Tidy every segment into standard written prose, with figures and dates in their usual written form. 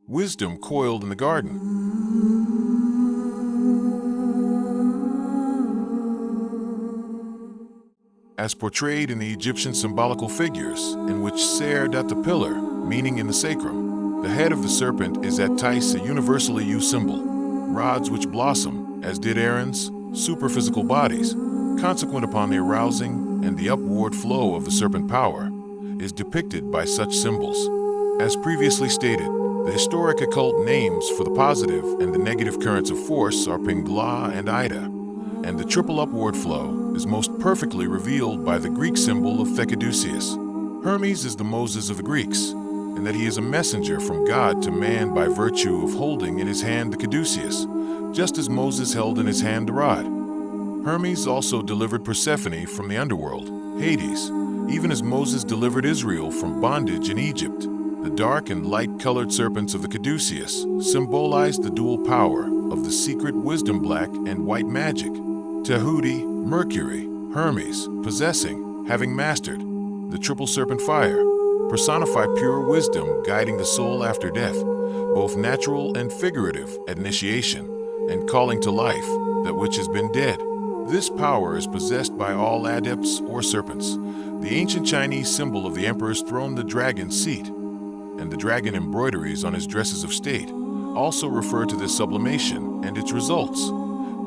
wisdom coiled in the garden. As portrayed in the Egyptian symbolical figures, in which Ser dat the pillar, meaning in the sacrum, the head of the serpent is at Tis a universally used symbol. Rods which blossom, as did Aaron's, superphysical bodies, consequent upon the arousing and the upward flow of the serpent power, is depicted by such symbols. As previously stated, the historic occult names for the positive and the negative currents of force are Pingla and Ida, and the triple upward flow is most perfectly revealed by the Greek symbol of Thecaduceus. Hermes is the Moses of the Greeks, and that he is a messenger from God to man by virtue of holding in his hand the caduceus, just as Moses held in his hand the rod. Hermes also delivered Persephone from the underworld, Hades, even as Moses delivered Israel from bondage in Egypt. The dark and light-colored serpents of the caduceus symbolized the dual power of the secret wisdom black and white magic. Tahuti, Mercury, Hermes, possessing, having mastered, the triple serpent fire, personify pure wisdom guiding the soul after death, both natural and figurative at initiation, and calling to life that which has been dead. This power is possessed by all adepts or serpents. The ancient Chinese symbol of the emperor's throne, the dragon's seat, and the dragon embroideries on his dresses of state, also refer to this sublimation and its results.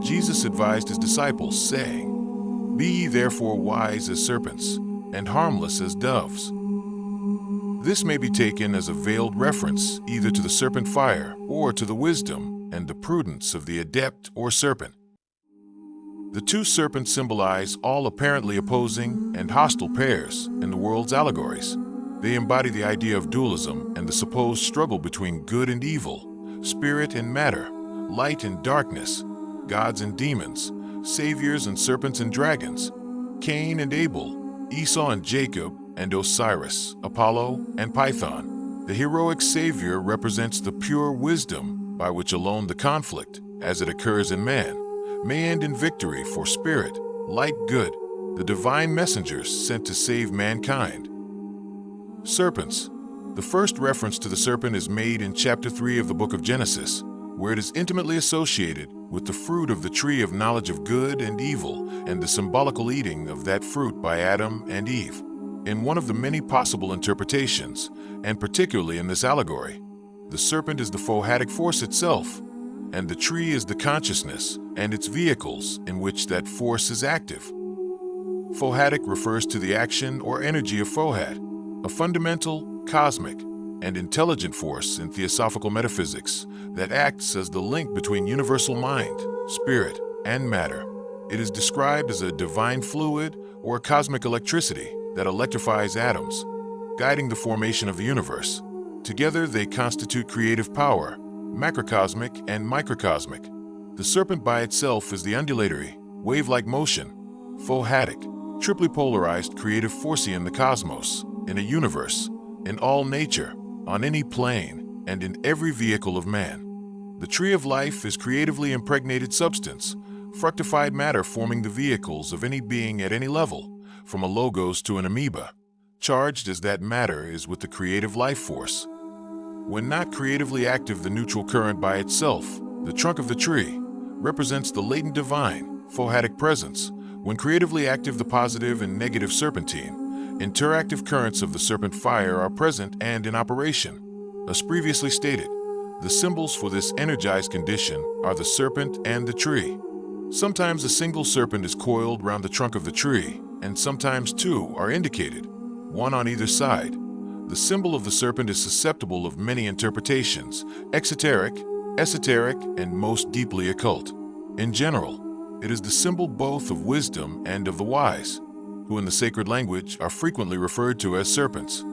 Jesus advised his disciples, saying, "Be ye therefore wise as serpents, and harmless as doves." This may be taken as a veiled reference either to the serpent fire or to the wisdom and the prudence of the adept or serpent. The two serpents symbolize all apparently opposing and hostile pairs in the world's allegories. They embody the idea of dualism and the supposed struggle between good and evil, spirit and matter, light and darkness, gods and demons, saviors and serpents and dragons, Cain and Abel, Esau and Jacob, and Osiris, Apollo, and Python. The heroic savior represents the pure wisdom by which alone the conflict, as it occurs in man, may end in victory for spirit, light, good, the divine messengers sent to save mankind. Serpents. The first reference to the serpent is made in chapter 3 of the book of Genesis, where it is intimately associated with the fruit of the tree of knowledge of good and evil and the symbolical eating of that fruit by Adam and Eve. In one of the many possible interpretations, and particularly in this allegory, the serpent is the phohatic force itself, and the tree is the consciousness and its vehicles in which that force is active. Phohatic refers to the action or energy of Phohat, a fundamental, cosmic, and intelligent force in theosophical metaphysics that acts as the link between universal mind, spirit, and matter. It is described as a divine fluid or cosmic electricity that electrifies atoms, guiding the formation of the universe. Together, they constitute creative power, macrocosmic and microcosmic. The serpent by itself is the undulatory, wave-like motion, phohatic, triply polarized creative force in the cosmos, in a universe, in all nature, on any plane, and in every vehicle of man. The tree of life is creatively impregnated substance, fructified matter forming the vehicles of any being at any level, from a logos to an amoeba, charged as that matter is with the creative life force. When not creatively active, the neutral current by itself, the trunk of the tree, represents the latent divine, phohatic presence. When creatively active, the positive and negative serpentine, interactive currents of the serpent fire are present and in operation. As previously stated, the symbols for this energized condition are the serpent and the tree. Sometimes a single serpent is coiled round the trunk of the tree, and sometimes two are indicated, one on either side. The symbol of the serpent is susceptible of many interpretations, exoteric, esoteric, and most deeply occult. In general, it is the symbol both of wisdom and of the wise, who in the sacred language are frequently referred to as serpents.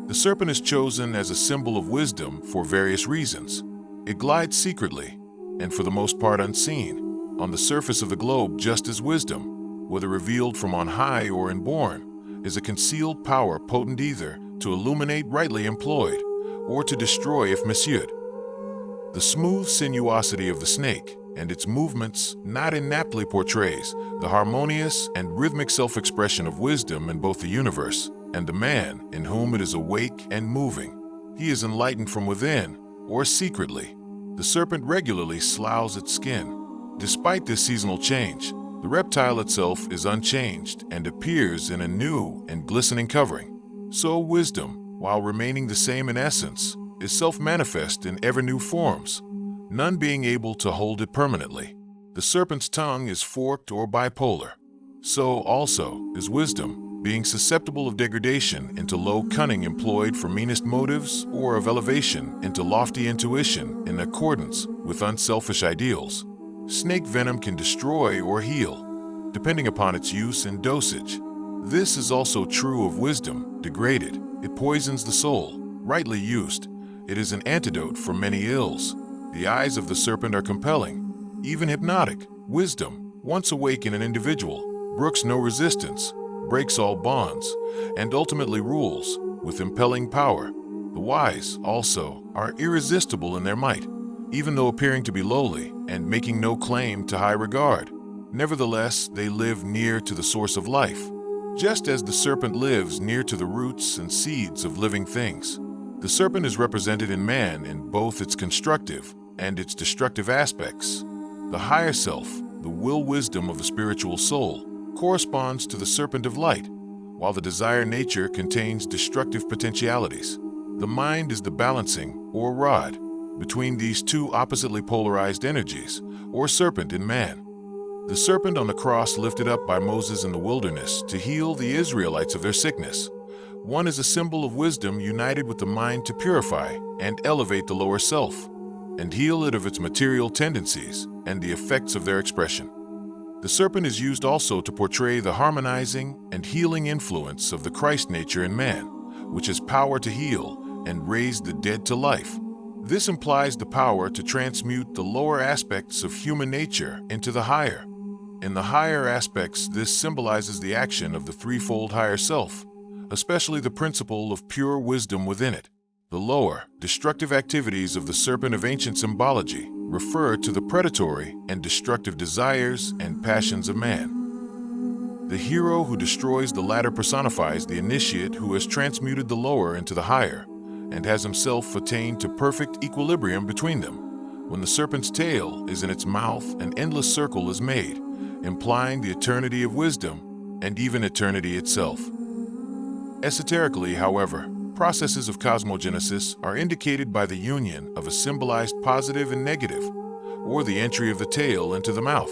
The serpent is chosen as a symbol of wisdom for various reasons. It glides secretly, and for the most part unseen, on the surface of the globe, just as wisdom, whether revealed from on high or inborn, is a concealed power potent either to illuminate rightly employed, or to destroy if misused. The smooth sinuosity of the snake and its movements not inaptly portrays the harmonious and rhythmic self-expression of wisdom in both the universe and the man in whom it is awake and moving. He is enlightened from within, or secretly. The serpent regularly sloughs its skin. Despite this seasonal change, the reptile itself is unchanged and appears in a new and glistening covering. So wisdom, while remaining the same in essence, is self-manifest in ever-new forms, none being able to hold it permanently. The serpent's tongue is forked or bipolar. So also is wisdom, being susceptible of degradation into low cunning employed for meanest motives, or of elevation into lofty intuition in accordance with unselfish ideals. Snake venom can destroy or heal, depending upon its use and dosage. This is also true of wisdom. Degraded, it poisons the soul. Rightly used, it is an antidote for many ills. The eyes of the serpent are compelling, even hypnotic. Wisdom, once awake in an individual, brooks no resistance, breaks all bonds, and ultimately rules with impelling power. The wise, also, are irresistible in their might, even though appearing to be lowly and making no claim to high regard. Nevertheless, they live near to the source of life, just as the serpent lives near to the roots and seeds of living things. The serpent is represented in man in both its constructive and its destructive aspects. The higher self, the will-wisdom of the spiritual soul, corresponds to the serpent of light, while the desire nature contains destructive potentialities. The mind is the balancing, or rod, between these two oppositely polarized energies, or serpent in man. The serpent on the cross lifted up by Moses in the wilderness to heal the Israelites of their sickness. One is a symbol of wisdom united with the mind to purify and elevate the lower self, and heal it of its material tendencies and the effects of their expression. The serpent is used also to portray the harmonizing and healing influence of the Christ nature in man, which has power to heal and raise the dead to life. This implies the power to transmute the lower aspects of human nature into the higher. In the higher aspects, this symbolizes the action of the threefold higher self, especially the principle of pure wisdom within it. The lower, destructive activities of the serpent of ancient symbology refer to the predatory and destructive desires and passions of man. The hero who destroys the latter personifies the initiate who has transmuted the lower into the higher and has himself attained to perfect equilibrium between them. When the serpent's tail is in its mouth, an endless circle is made, implying the eternity of wisdom and even eternity itself. Esoterically, however, processes of cosmogenesis are indicated by the union of a symbolized positive and negative, or the entry of the tail into the mouth.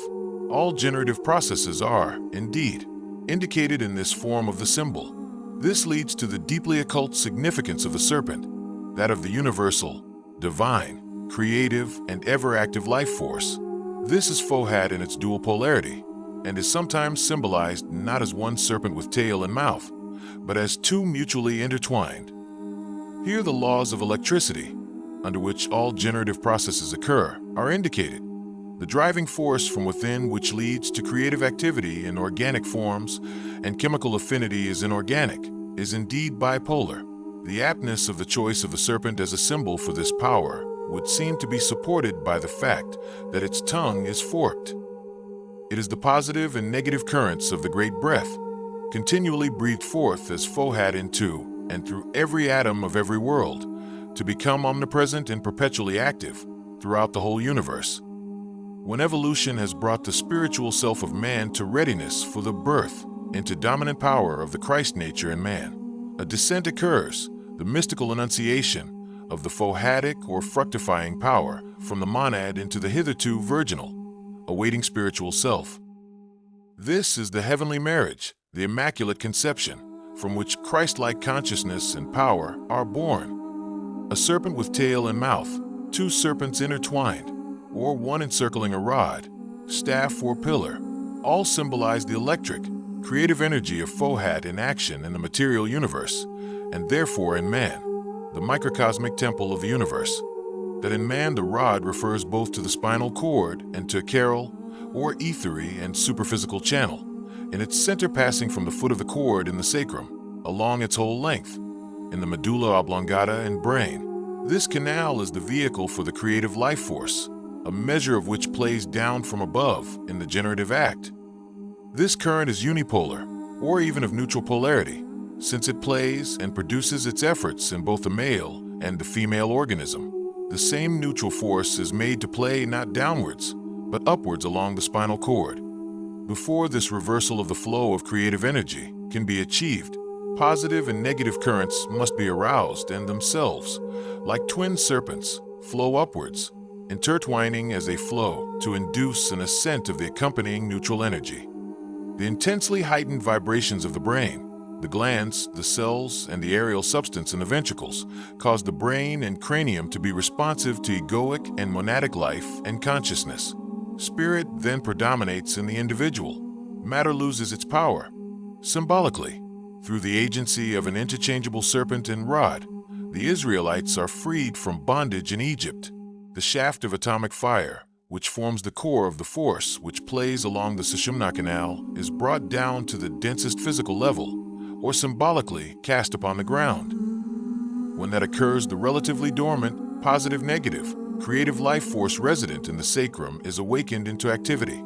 All generative processes are, indeed, indicated in this form of the symbol. This leads to the deeply occult significance of the serpent, that of the universal, divine, creative, and ever-active life force. This is Fohat in its dual polarity, and is sometimes symbolized not as one serpent with tail and mouth, but as two mutually intertwined. Here the laws of electricity, under which all generative processes occur, are indicated. The driving force from within which leads to creative activity in organic forms and chemical affinity is inorganic, is indeed bipolar. The aptness of the choice of the serpent as a symbol for this power would seem to be supported by the fact that its tongue is forked. It is the positive and negative currents of the great breath, continually breathed forth as Fohat into and through every atom of every world, to become omnipresent and perpetually active throughout the whole universe. When evolution has brought the spiritual self of man to readiness for the birth into dominant power of the Christ nature in man, a descent occurs, the mystical enunciation of the Fohatic or fructifying power from the monad into the hitherto virginal, awaiting spiritual self. This is the heavenly marriage, the immaculate conception, from which Christ-like consciousness and power are born. A serpent with tail and mouth, two serpents intertwined, or one encircling a rod, staff or pillar, all symbolize the electric, creative energy of Fohat in action in the material universe, and therefore in man, the microcosmic temple of the universe. That in man the rod refers both to the spinal cord and to a chiral, or ethery and superphysical channel, in its center passing from the foot of the cord in the sacrum, along its whole length, in the medulla oblongata and brain. This canal is the vehicle for the creative life force, a measure of which plays down from above in the generative act. This current is unipolar, or even of neutral polarity, since it plays and produces its efforts in both the male and the female organism. The same neutral force is made to play not downwards, but upwards along the spinal cord. Before this reversal of the flow of creative energy can be achieved, positive and negative currents must be aroused and themselves, like twin serpents, flow upwards, intertwining as they flow to induce an ascent of the accompanying neutral energy. The intensely heightened vibrations of the brain, the glands, the cells, and the aerial substance in the ventricles cause the brain and cranium to be responsive to egoic and monadic life and consciousness. Spirit then predominates in the individual. Matter loses its power. Symbolically, through the agency of an interchangeable serpent and rod, the Israelites are freed from bondage in Egypt. The shaft of atomic fire, which forms the core of the force which plays along the Sushumna Canal, is brought down to the densest physical level, or symbolically cast upon the ground. When that occurs, the relatively dormant, positive-negative, creative life force resident in the sacrum is awakened into activity.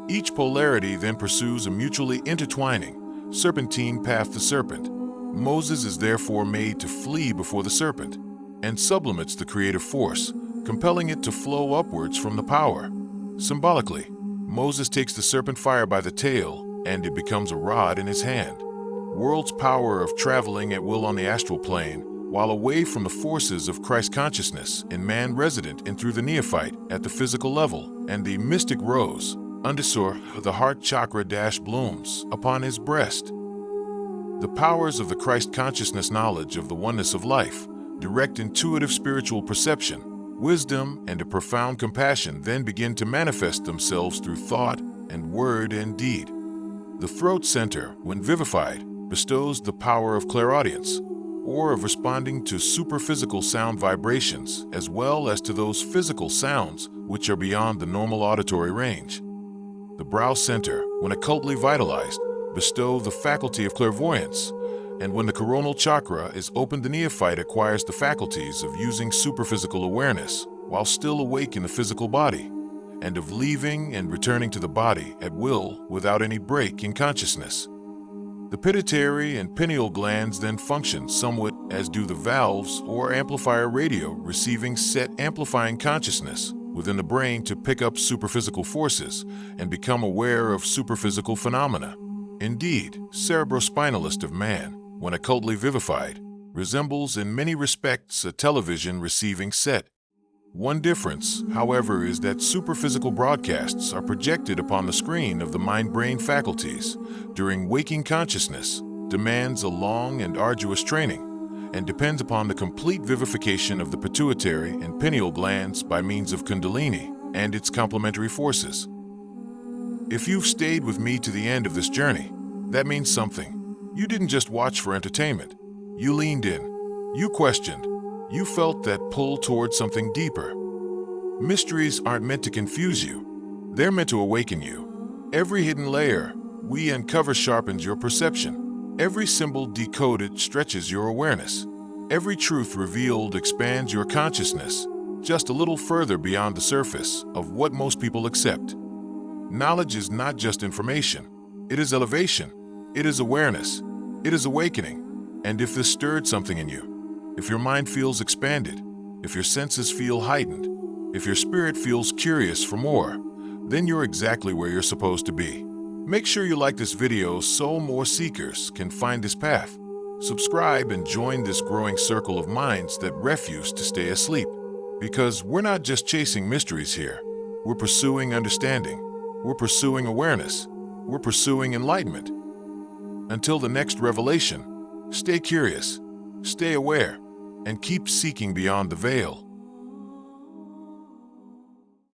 Each polarity then pursues a mutually intertwining, serpentine path to serpent. Moses is therefore made to flee before the serpent, and sublimates the creative force, compelling it to flow upwards from the power. Symbolically, Moses takes the serpent fire by the tail, and it becomes a rod in his hand. World's power of traveling at will on the astral plane, while away from the forces of Christ consciousness in man resident and through the neophyte at the physical level, and the mystic rose, undersoar, the heart chakra blooms upon his breast. The powers of the Christ consciousness knowledge of the oneness of life, direct intuitive spiritual perception, wisdom, and a profound compassion then begin to manifest themselves through thought and word and deed. The throat center, when vivified, bestows the power of clairaudience, or of responding to superphysical sound vibrations, as well as to those physical sounds which are beyond the normal auditory range. The brow center, when occultly vitalized, bestow the faculty of clairvoyance, and when the coronal chakra is opened, the neophyte acquires the faculties of using superphysical awareness while still awake in the physical body, and of leaving and returning to the body at will without any break in consciousness. The pituitary and pineal glands then function somewhat as do the valves or amplifier radio, receiving set amplifying consciousness within the brain to pick up superphysical forces and become aware of superphysical phenomena. Indeed, cerebrospinalist of man, when occultly vivified, resembles in many respects a television receiving set. One difference, however, is that superphysical broadcasts are projected upon the screen of the mind-brain faculties during waking consciousness, demands a long and arduous training, and depends upon the complete vivification of the pituitary and pineal glands by means of Kundalini and its complementary forces. If you've stayed with me to the end of this journey, that means something. You didn't just watch for entertainment. You leaned in. You questioned. You felt that pull towards something deeper. Mysteries aren't meant to confuse you. They're meant to awaken you. Every hidden layer we uncover sharpens your perception. Every symbol decoded stretches your awareness. Every truth revealed expands your consciousness just a little further beyond the surface of what most people accept. Knowledge is not just information. It is elevation. It is awareness. It is awakening. And if this stirred something in you, if your mind feels expanded, if your senses feel heightened, if your spirit feels curious for more, then you're exactly where you're supposed to be. Make sure you like this video so more seekers can find this path. Subscribe and join this growing circle of minds that refuse to stay asleep. Because we're not just chasing mysteries here. We're pursuing understanding. We're pursuing awareness. We're pursuing enlightenment. Until the next revelation, stay curious, stay aware, and keep seeking beyond the veil.